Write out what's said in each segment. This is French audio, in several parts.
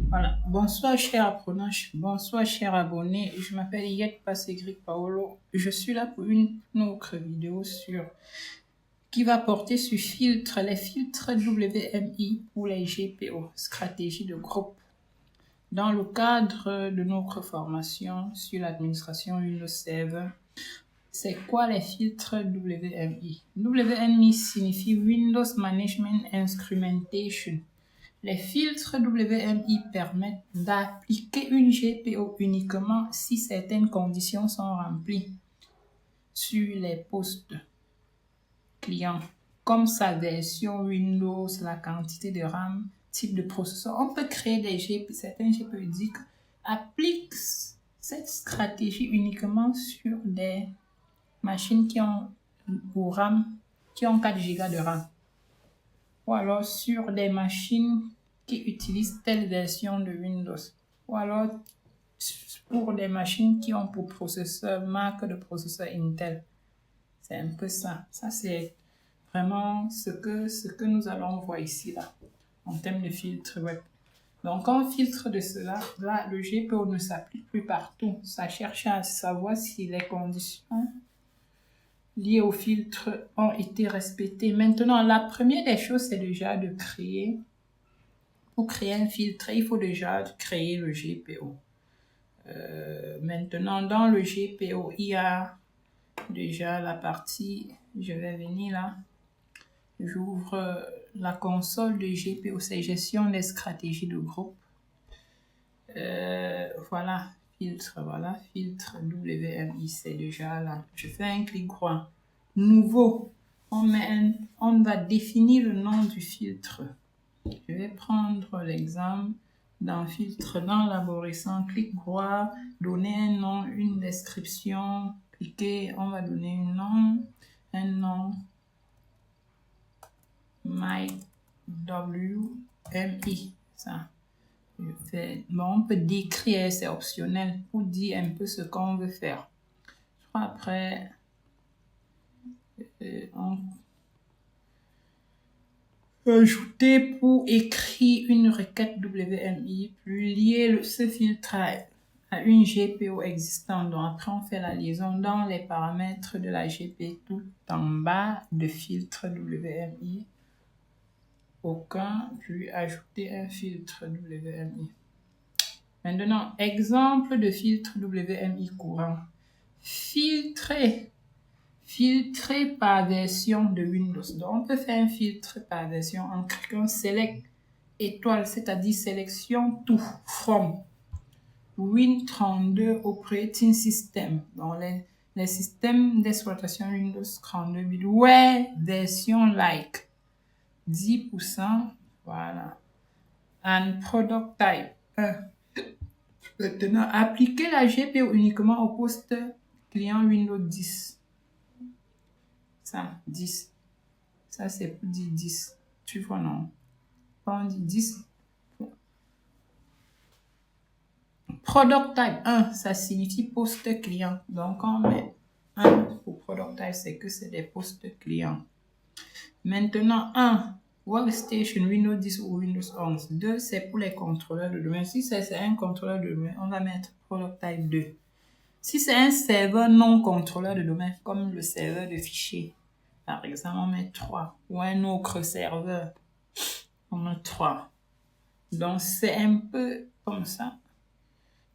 Voilà. Bonsoir, chers apprenants. Bonsoir, chers abonnés. Je m'appelle Yet Pasegric Paolo. Je suis là pour une autre vidéo qui va porter sur les filtres WMI pour les GPO, stratégie de groupe. Dans le cadre de notre formation sur l'administration Windows Server, c'est quoi les filtres WMI? WMI signifie Windows Management Instrumentation. Les filtres WMI permettent d'appliquer une GPO uniquement si certaines conditions sont remplies sur les postes clients, comme sa version Windows, la quantité de RAM, type de processeur. On peut créer des GPO, certains GPO appliquent cette stratégie uniquement sur des machines qui ont 4 Go de RAM, ou alors sur des machines qui utilisent telle version de Windows, ou alors pour des machines qui ont pour processeur marque de processeur Intel. C'est un peu ça. Ça, c'est vraiment ce que nous allons voir ici, là, en termes de filtre web. Donc, quand on filtre de cela, là, le GPO ne s'applique plus partout. Ça cherche à savoir si les conditions liées au filtre ont été respectées. Maintenant, la première des choses, c'est déjà de créer. Pour créer un filtre, il faut déjà créer le GPO. Maintenant, dans le GPO, il y a déjà la partie, je vais venir là, j'ouvre la console de GPO, c'est gestion des stratégies de groupe. Voilà, filtre WMI, c'est déjà là. Je fais un clic droit. Nouveau, on va définir le nom du filtre. Je vais prendre l'exemple d'un filtre dans l'arborescent. Clic droit, donner un nom, une description. Cliquez, on va donner un nom. MyWMI. Ça. On peut décrire, c'est optionnel pour dire un peu ce qu'on veut faire. Après, on ajouter pour écrire une requête WMI, puis lier ce filtre à une GPO existante. Donc après, on fait la liaison dans les paramètres de la GPO tout en bas de filtre WMI. Aucun, puis ajouter un filtre WMI. Maintenant, exemple de filtre WMI courant. Filtrer par version de Windows. Donc, on peut faire un filtre par version en cliquant Select étoile, c'est-à-dire sélection tout, from Win32 Operating System. Donc, les systèmes d'exploitation Windows 32 bits. Ouais, version like 10%. Voilà. And product type 1. Maintenant, appliquer la GPO uniquement au poste client Windows 10. Ça, 10. Ça, c'est pour dire 10. Tu vois, non? Quand on dit 10. Product type 1, ça signifie poste client. Donc, on met 1 pour product type, c'est que c'est des postes clients. Maintenant, 1, Workstation, Windows 10 ou Windows 11. 2, c'est pour les contrôleurs de domaine. Si c'est un contrôleur de domaine, on va mettre product type 2. Si c'est un serveur non contrôleur de domaine, comme le serveur de fichiers, par exemple, on met 3. Ou un autre serveur, on met 3. Donc, c'est un peu comme ça.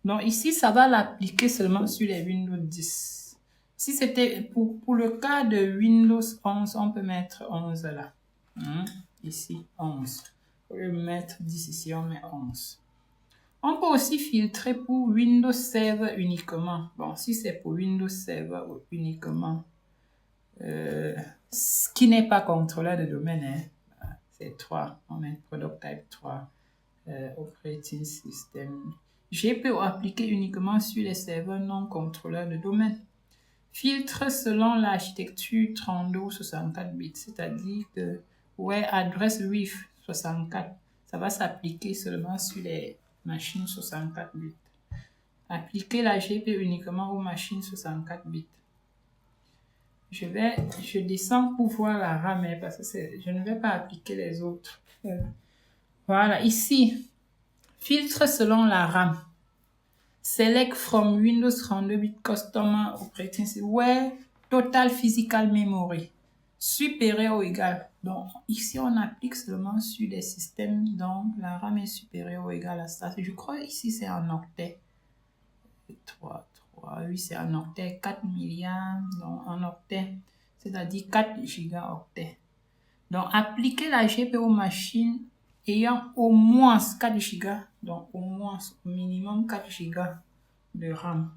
Donc, ici, ça va l'appliquer seulement sur les Windows 10. Si c'était pour le cas de Windows 11, on peut mettre 11 là. Ici, 11. Au lieu de mettre 10 ici, on met 11. On peut aussi filtrer pour Windows Server uniquement. Bon, si c'est pour Windows Server uniquement, ce qui n'est pas contrôleur de domaine, c'est 3. On met Product Type 3, Operating System. GPO appliqué uniquement sur les serveurs non contrôleurs de domaine. Filtre selon l'architecture 32 ou 64 bits, c'est-à-dire que adresse WIF 64, ça va s'appliquer seulement sur les machines 64 bits. Appliquer la GPO uniquement aux machines 64 bits. Je descends pour voir la RAM parce que je ne vais pas appliquer les autres. Voilà, ici, Filtre selon la RAM. Select from Windows 32 bit custom operating system where total physical memory supérieur ou égal. Donc ici on applique seulement sur des systèmes dont la RAM est supérieure ou égale à ça. Je crois ici c'est en octet. oui c'est en octet, 4 milliards donc en octet, c'est-à-dire 4 gigaoctets. Donc appliquez la GPU aux machines ayant au moins 4 gigas, donc au moins au minimum 4 gigas de RAM.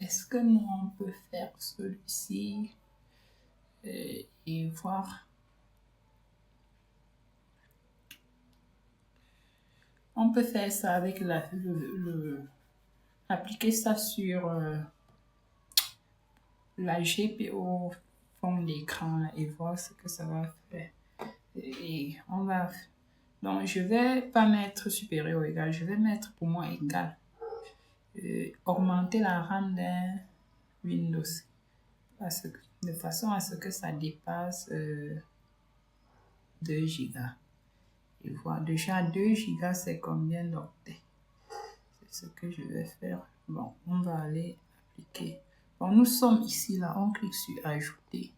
Est-ce que nous on peut faire celui-ci et voir? On peut faire ça avec appliquer ça sur la GPU fond d'écran et voir ce que ça va faire. Et on va, donc je vais pas mettre supérieur ou égal, je vais mettre pour moi égal. Augmenter la RAM d'un Windows de façon à ce que ça dépasse 2 gigas. Et voir déjà 2 gigas c'est combien d'octets? C'est ce que je vais faire. Bon, on va aller appliquer. Bon, nous sommes ici là, on clique sur ajouter.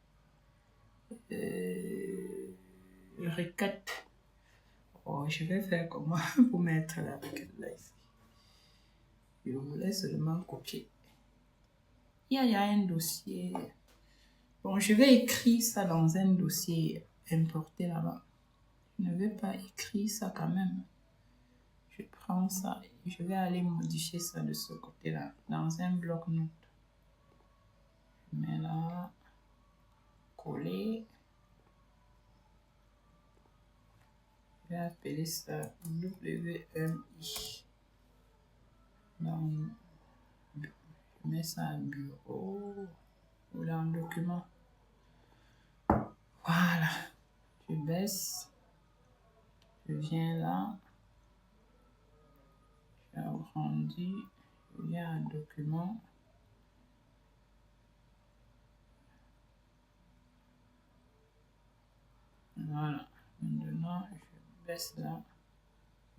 Requête. Oh, je vais faire comment pour mettre la requête là ici. Je voulais seulement copier. Il y a un dossier. Bon, je vais écrire ça dans un dossier importé là-bas. Je ne vais pas écrire ça quand même. Je prends ça et je vais aller modifier ça de ce côté-là dans un bloc-notes. Je mets là, coller. Je vais appeler ça WMI. Donc, je mets ça en bureau ou dans document. Voilà. Je baisse. Je viens là. J'agrandis. Je viens en document. Voilà. Maintenant, je baisse là.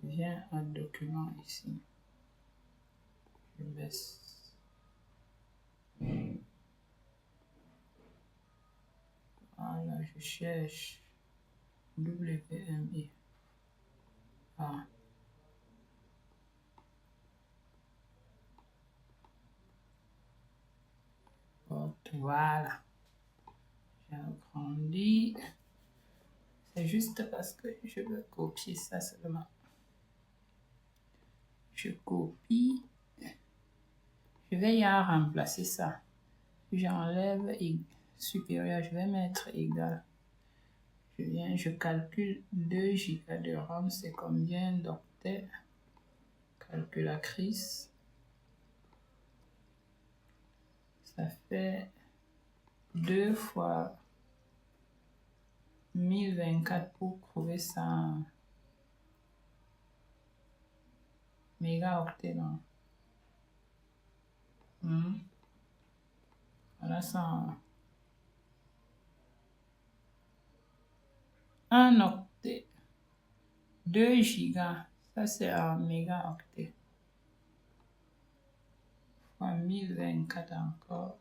Je viens en document ici. Je baisse. Voilà, je cherche WMI. Ah. Voilà. J'ai agrandi. C'est juste parce que je veux copier ça seulement. Je copie. Je vais y remplacer ça. J'enlève supérieur. Je vais mettre égal. Je calcule 2 gigas de RAM. C'est combien d'octets? Calculatrice. Ça fait 2 fois 1024 pour trouver ça en mégaoctets. Voilà ça en 1 octet. 2 gigas. Ça c'est en mégaoctets. Fois 1024 encore.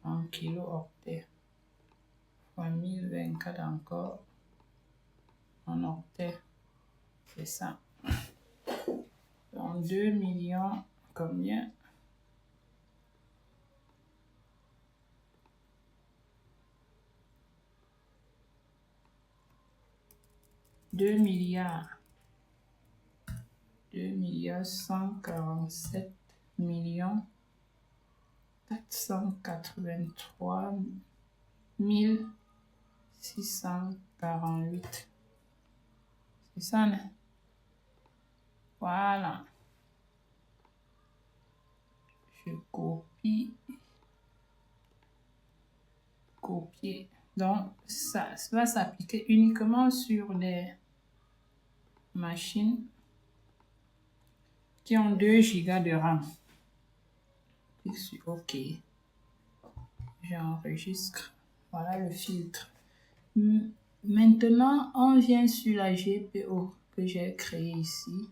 En kilo-octets. Fois 1024 encore. En octets. C'est ça. Donc 2 millions, combien? Deux milliards 147 millions 483 648. C'est ça, non? Voilà. Je copie. Copier. Donc, ça va s'appliquer uniquement sur les machines qui ont 2 gigas de RAM. Clique sur OK. J'enregistre. Voilà le filtre. Maintenant, on vient sur la GPO que j'ai créée ici.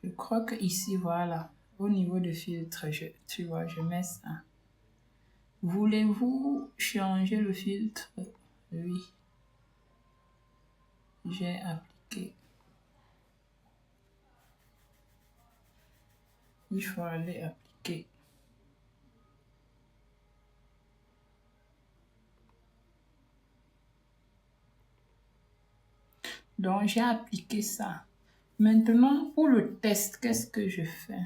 Je crois que ici, voilà, au niveau de filtre, tu vois, je mets ça. Voulez-vous changer le filtre? Oui. J'ai appliqué. Il faut aller appliquer. Donc, j'ai appliqué ça. Maintenant, pour le test, qu'est-ce que je fais?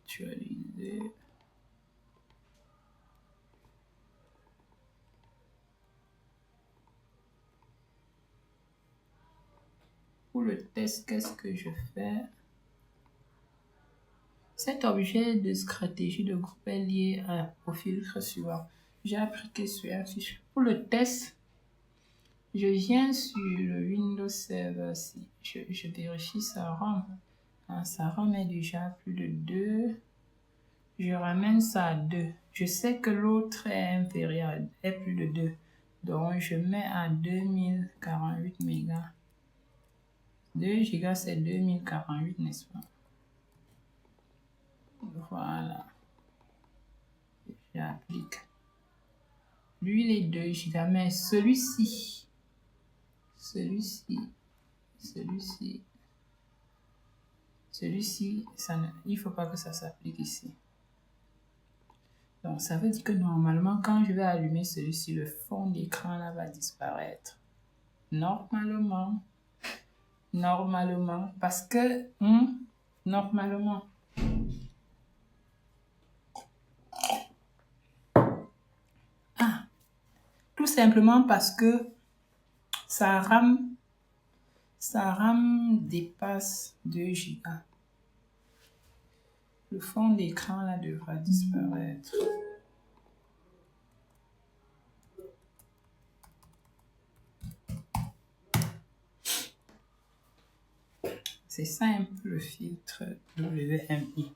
Actualiser. Pour le test, qu'est-ce que je fais? Cet objet de stratégie de groupe est lié au filtre suivant. J'ai appliqué sur un fichier. Pour le test, je viens sur le Windows Server. Je vérifie sa RAM. Sa RAM est déjà plus de 2. Je ramène ça à 2. Je sais que l'autre est inférieur, est plus de 2. Donc, je mets à 2048 mégas. 2 gigas, c'est 2048, n'est-ce pas? Voilà. J'applique. Lui, il est 2 gigas, mais celui-ci, il ne faut pas que ça s'applique ici. Donc, ça veut dire que normalement, quand je vais allumer celui-ci, le fond d'écran là va disparaître. Normalement, parce que, normalement, tout simplement parce que sa RAM dépasse 2 gigas. Le fond d'écran là devra disparaître. C'est simple, le filtre WMI.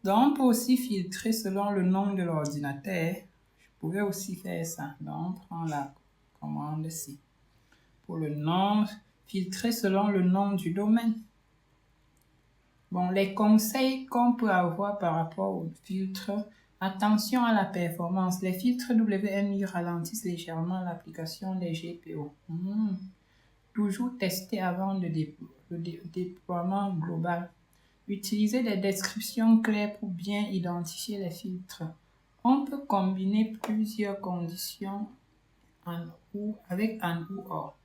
Donc, on peut aussi filtrer selon le nom de l'ordinateur. Je pouvais aussi faire ça. Donc, on prend la commande ici. Pour le nom, filtrer selon le nom du domaine. Bon, les conseils qu'on peut avoir par rapport au filtre. Attention à la performance. Les filtres WMI ralentissent légèrement l'application des GPO. Toujours tester avant le déploiement global. Utilisez des descriptions claires pour bien identifier les filtres. On peut combiner plusieurs conditions avec un ou hors.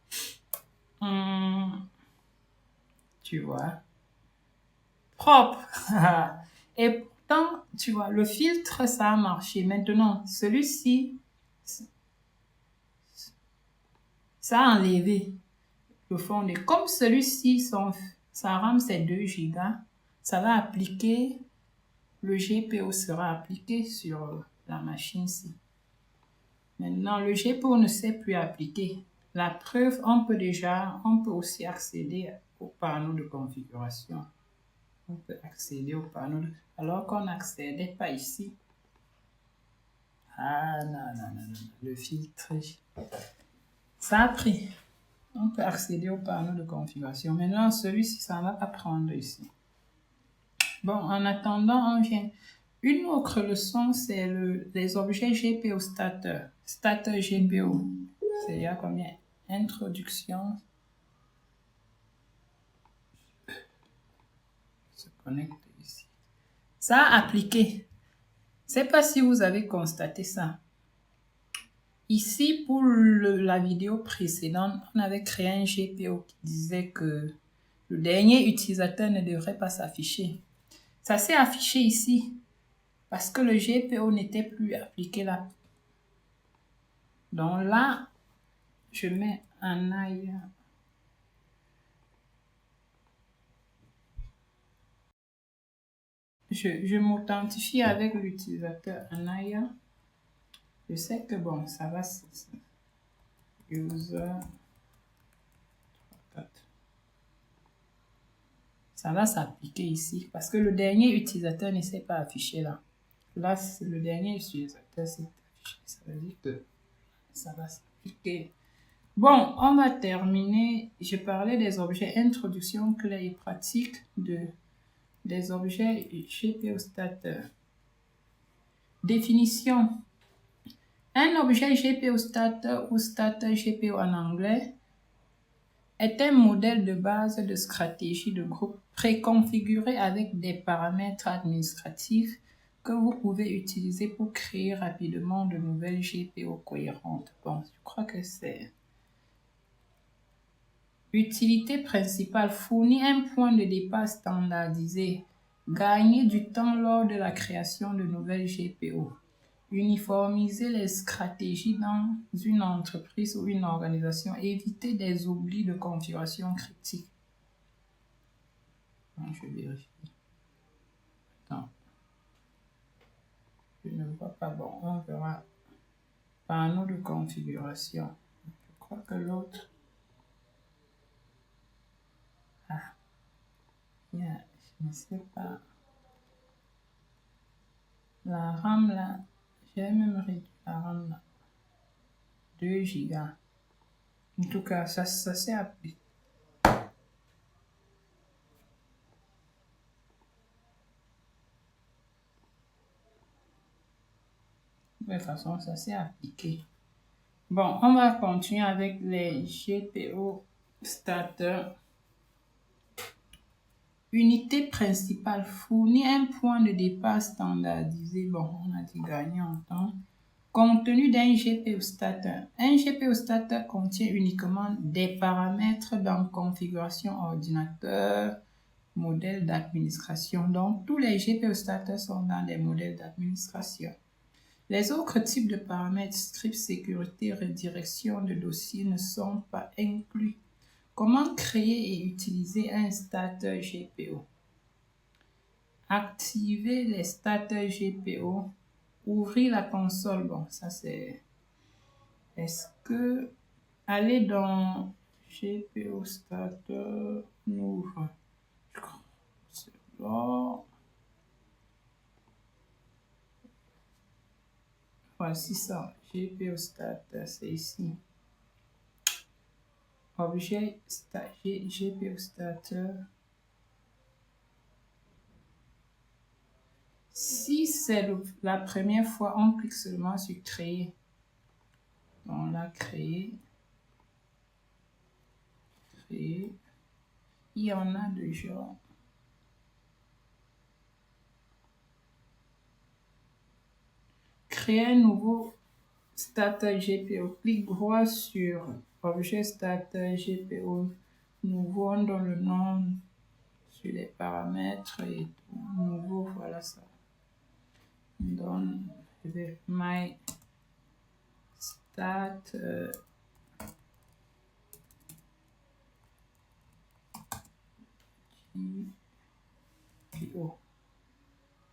Tu vois. Propre. Et pourtant, tu vois, le filtre, ça a marché. Maintenant, celui-ci, ça a enlevé le fond. Comme celui-ci, sa RAM, c'est 2 gigas, ça va appliquer, le GPO sera appliqué sur la machine-ci. Maintenant, le GPO ne sait plus appliquer. La preuve, on peut aussi accéder au panneau de configuration. On peut accéder au panneau, alors qu'on n'accédait pas ici. Ah non, le filtre. Ça a pris. On peut accéder au panneau de configuration. Maintenant, celui-ci, ça ne va pas prendre ici. Bon, en attendant, on vient. Une autre leçon, c'est les objets GPO starter. Starter GPO. C'est il y a combien? Introduction. Se connecte ici. Ça a appliqué. Je ne sais pas si vous avez constaté ça. Ici, pour la vidéo précédente, on avait créé un GPO qui disait que le dernier utilisateur ne devrait pas s'afficher. Ça s'est affiché ici parce que le GPO n'était plus appliqué là. Donc là, je mets un ailleurs. Je m'authentifie avec l'utilisateur en ailleurs. Je sais que bon, ça va. User 4. Ça va s'appliquer ici parce que le dernier utilisateur ne s'est pas affiché là. Là, le dernier utilisateur s'est affiché. Ça veut dire que ça va s'appliquer. Bon, on va terminer. Je parlais des objets introduction clés et pratiques des objets GPO-Stat. Définition. Un objet GPO-Stat ou Stat GPO en anglais est un modèle de base de stratégie de groupe préconfiguré avec des paramètres administratifs que vous pouvez utiliser pour créer rapidement de nouvelles GPO cohérentes. Bon, je crois que c'est... Utilité principale, fournir un point de départ standardisé, gagner du temps lors de la création de nouvelles GPO, uniformiser les stratégies dans une entreprise ou une organisation, éviter des oublis de configuration critique. Je vérifie. Attends. Je ne vois pas. Bon, on verra. Panneau de configuration. Je crois que l'autre... Ah. Yeah, je ne sais pas. La RAM là, j'ai même réduit la RAM là. 2 gigas. En tout cas, ça s'est appliqué. De toute façon, ça s'est appliqué. Bon, on va continuer avec les GPO starter. Unité principale, fournir un point de départ standardisé. Bon, on a dit gagner en temps. Contenu d'un GPO starter. Un GPO starter contient uniquement des paramètres dans configuration ordinateur, modèle d'administration. Donc, tous les GPO starter sont dans des modèles d'administration. Les autres types de paramètres, script, sécurité, redirection de dossiers ne sont pas inclus. Comment créer et utiliser un starter GPO? Activer les starter GPO. Ouvrir la console. Bon, ça c'est... Est-ce que... Aller dans GPO starter, ouvre. C'est là. Voici ça. GPO starter, c'est ici. Objet GPO starter. Si c'est la première fois, on clique seulement sur créer. On l'a créé. Créer. Il y en a déjà. Créer un nouveau starter GPO. Clic droit sur objet starter GPO. Nouveau, on donne le nom sur les paramètres et tout. Nouveau, voilà ça. On donne my start GPO.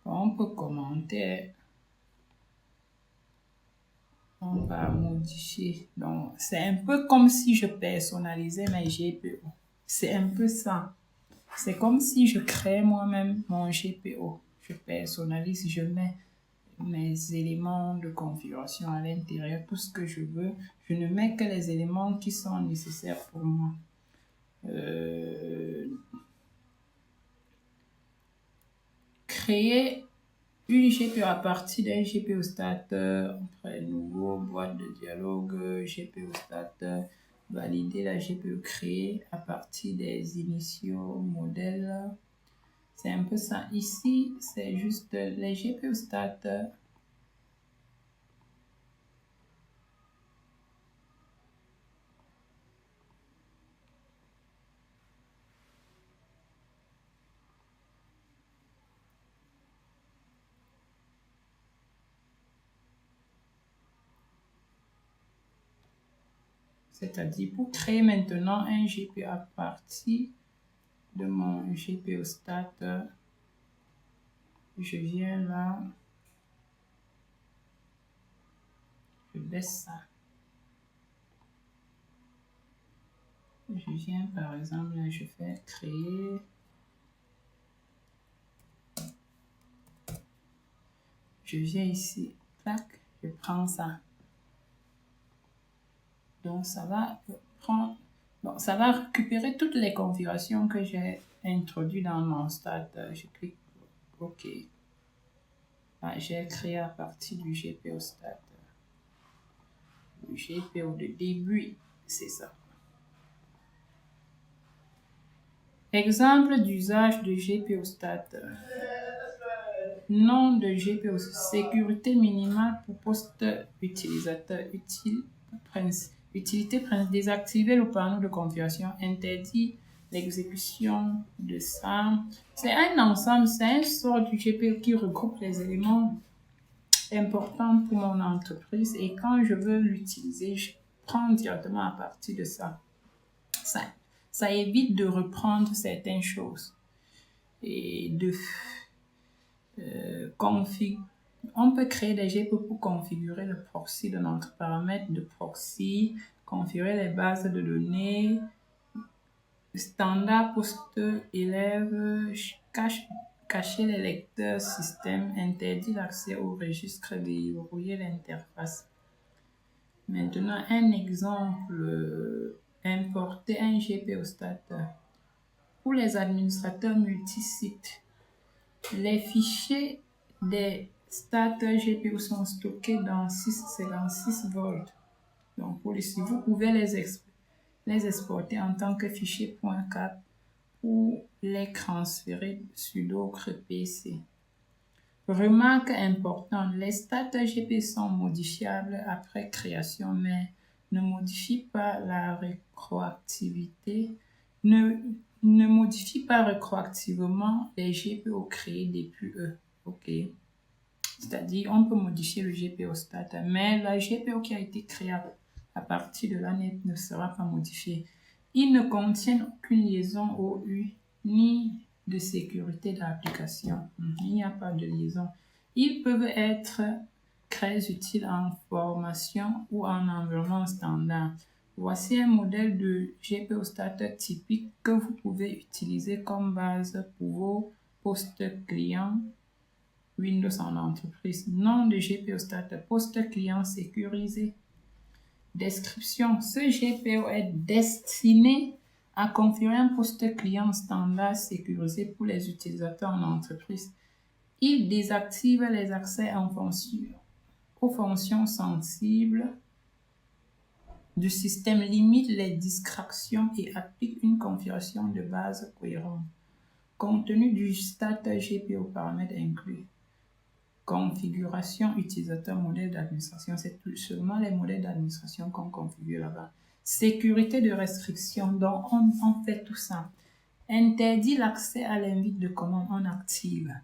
On peut commenter. On va modifier. Donc, c'est un peu comme si je personnalisais mes GPO. C'est un peu ça. C'est comme si je crée moi-même mon GPO. Je personnalise, je mets mes éléments de configuration à l'intérieur, tout ce que je veux. Je ne mets que les éléments qui sont nécessaires pour moi. Créer une GPO à partir d'un GPO starter, après nouveau, boîte de dialogue, GPO starter, valider la GPO créée à partir des initiaux modèles. C'est un peu ça. Ici, c'est juste les GPO starter. C'est-à-dire pour créer maintenant un GPO à partir de mon GPO starter, je viens là, je baisse ça. Je viens par exemple là, je fais créer Je viens ici, clac, je prends ça. Donc, ça va prendre, bon, ça va récupérer toutes les configurations que j'ai introduites dans mon start. Je clique OK. Ah, j'ai créé à partir du GPO start. Le GPO de début, c'est ça. Exemple d'usage de GPO start. Nom de GPO, sécurité minimale pour poste utilisateur utile, utilité désactiver le panneau de configuration, interdit l'exécution de ça. C'est un ensemble, c'est un sort du GPO qui regroupe les éléments importants pour mon entreprise et quand je veux l'utiliser, je prends directement à partir de ça. Ça évite de reprendre certaines choses et de on peut créer des GPO pour configurer le proxy de notre paramètre de proxy, configurer les bases de données, standard poste élève, cacher les lecteurs système, interdit l'accès au registre, verrouiller l'interface. Maintenant, un exemple, importer un GPO stat. Pour les administrateurs multisites, les fichiers des stats GPO sont stockés dans 6 volts. Donc, vous pouvez les exporter en tant que fichier .cap ou les transférer sur d'autres PC. Remarque importante, les stats GPO sont modifiables après création, mais ne modifient pas la rétroactivité, ne modifie pas rétroactivement les GPO créés depuis eux. OK. C'est-à-dire, on peut modifier le GPO stat, mais la GPO qui a été créée à partir de l'année ne sera pas modifiée. Ils ne contiennent aucune liaison OU ni de sécurité d'application. Il n'y a pas de liaison. Ils peuvent être très utiles en formation ou en environnement standard. Voici un modèle de GPO stat typique que vous pouvez utiliser comme base pour vos postes clients Windows en entreprise. Nom de GPO stat, poste client sécurisé. Description. Ce GPO est destiné à configurer un poste client standard sécurisé pour les utilisateurs en entreprise. Il désactive les accès aux fonctions sensibles du système, limite les distractions et applique une configuration de base cohérente. Contenu du stat GPO paramètres inclus. Configuration utilisateur modèle d'administration, c'est seulement les modèles d'administration qu'on configure là-bas. Sécurité de restriction, donc on fait tout ça. Interdit l'accès à l'invite de commande, on active.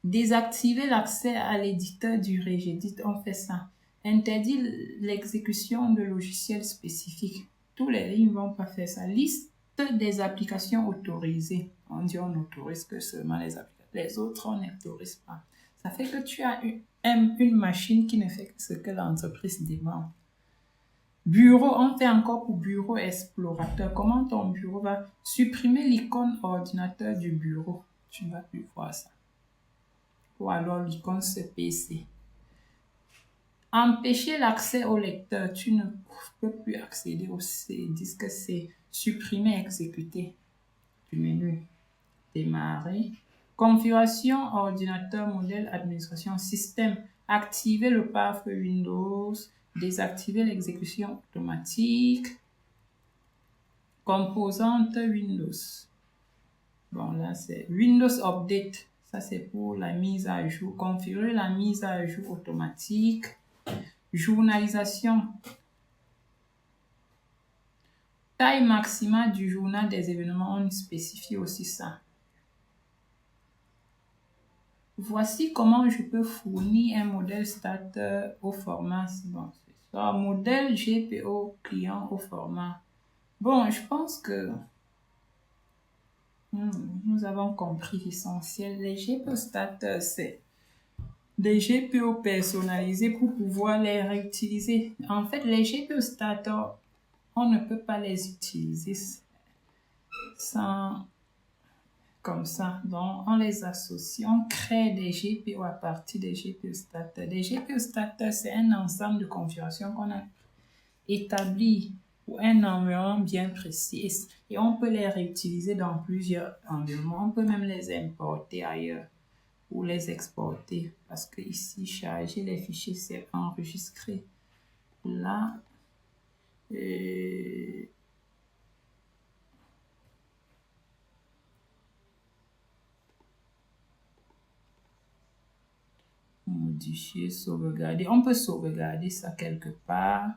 Désactiver l'accès à l'éditeur du Regedit, on fait ça. Interdit l'exécution de logiciels spécifiques. Tous les lignes ne vont pas faire ça. Liste des applications autorisées. On dit on autorise que seulement les applications. Les autres, on n'autorise pas. Ça fait que tu as une machine qui ne fait que ce que l'entreprise demande. Bureau, on fait encore pour bureau explorateur. Comment ton bureau va supprimer l'icône ordinateur du bureau? Tu ne vas plus voir ça. Ou alors l'icône ce PC. Empêcher l'accès au lecteur. Tu ne peux plus accéder au disque C. Supprimer, exécuter. Du menu. Démarrer. Configuration, ordinateur, modèle, administration, système. Activer le pare-feu Windows. Désactiver l'exécution automatique. Composante Windows. Bon, là, c'est Windows Update. Ça, c'est pour la mise à jour. Configurer la mise à jour automatique. Journalisation. Taille maximale du journal des événements. On spécifie aussi ça. Voici comment je peux fournir un modèle starter au format. Bon, c'est ça. Modèle GPO client au format. Bon, je pense que nous avons compris l'essentiel. Les GPO starter, c'est des GPO personnalisés pour pouvoir les réutiliser. En fait, les GPO starter, on ne peut pas les utiliser sans comme ça. Donc, on les associe, on crée des GPO à partir des GPO starter. Des GPO starter, c'est un ensemble de configurations qu'on a établi pour un environnement bien précis. Et on peut les réutiliser dans plusieurs environnements. On peut même les importer ailleurs ou les exporter. Parce que ici, charger les fichiers, c'est enregistrer. Là, modifier, sauvegarder. On peut sauvegarder ça quelque part.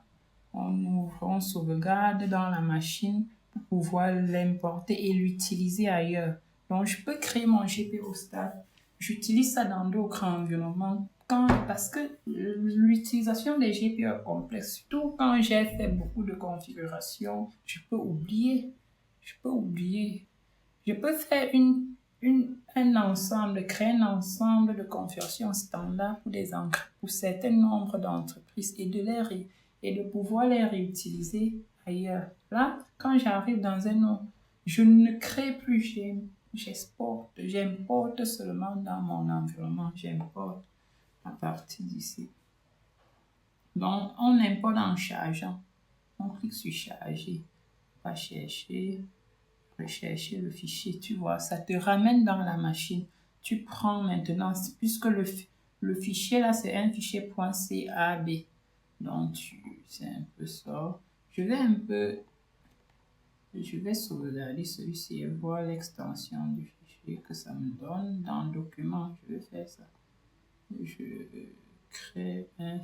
On sauvegarde dans la machine pour pouvoir l'importer et l'utiliser ailleurs. Donc, je peux créer mon GPO start. J'utilise ça dans d'autres environnements. Parce que l'utilisation des GPO est complexe, surtout quand j'ai fait beaucoup de configurations, je peux oublier. Je peux faire un ensemble, créer un ensemble de configurations standards pour certains nombres d'entreprises et de pouvoir les réutiliser ailleurs. Là, quand j'arrive dans un nom, je ne crée plus, j'importe seulement dans mon environnement, j'importe à partir d'ici. Donc, on importe en chargeant. On clique sur charger, on va chercher, rechercher le fichier, tu vois, ça te ramène dans la machine. Tu prends maintenant, puisque le fichier là, c'est un fichier .cab. Donc, c'est un peu ça. Je vais sauvegarder celui-ci et voir l'extension du fichier que ça me donne dans le document. Je vais faire ça. Je crée un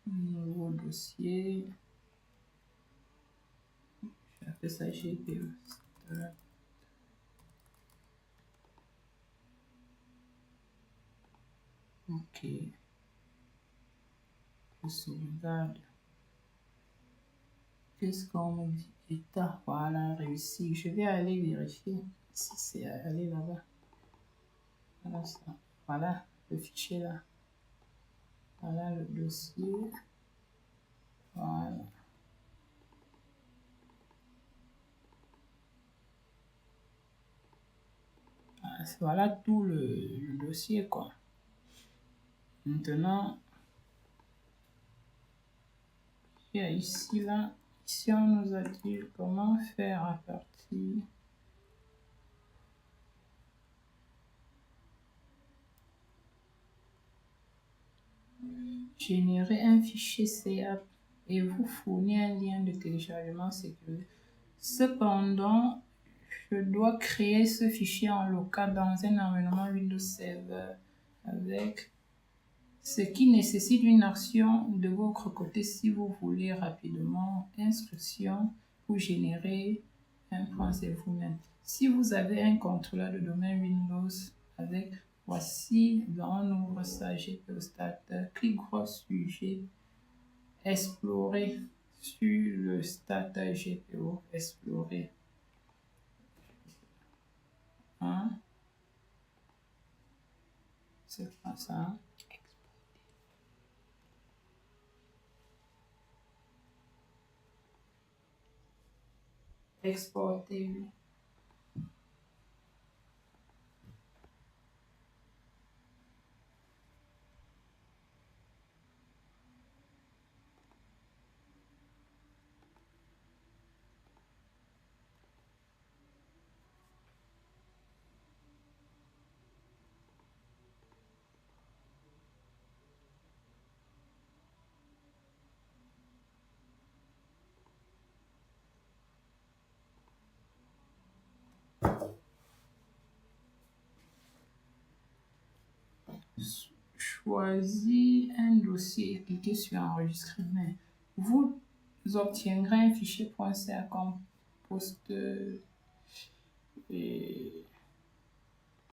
nouveau dossier. Je vais faire ça GPO. Ok. Je sauvegarde. Qu'est-ce qu'on me dit? État, voilà, réussi. Je vais aller vérifier si c'est aller là-bas. Voilà ça. Voilà le fichier là. Voilà le dossier. Voilà. Voilà tout le dossier quoi. Maintenant, il y a ici là. Ici on nous a dit comment faire à partir. Générer un fichier CAP et vous fournir un lien de téléchargement sécurisé. Cependant, je dois créer ce fichier en local dans un environnement Windows Server avec ce qui nécessite une action de votre côté si vous voulez rapidement instruction pour générer un point c'est vous-même. Si vous avez un contrôleur de domaine Windows avec voici, on ouvre ça, GPO Starter, clic droit sur G, explorer sur le Starter GPO, explorer. Hein? C'est pas ça. Exporter, oui. Choisis un dossier et cliquez sur enregistrer. Mais vous obtiendrez un fichier .ca comme poste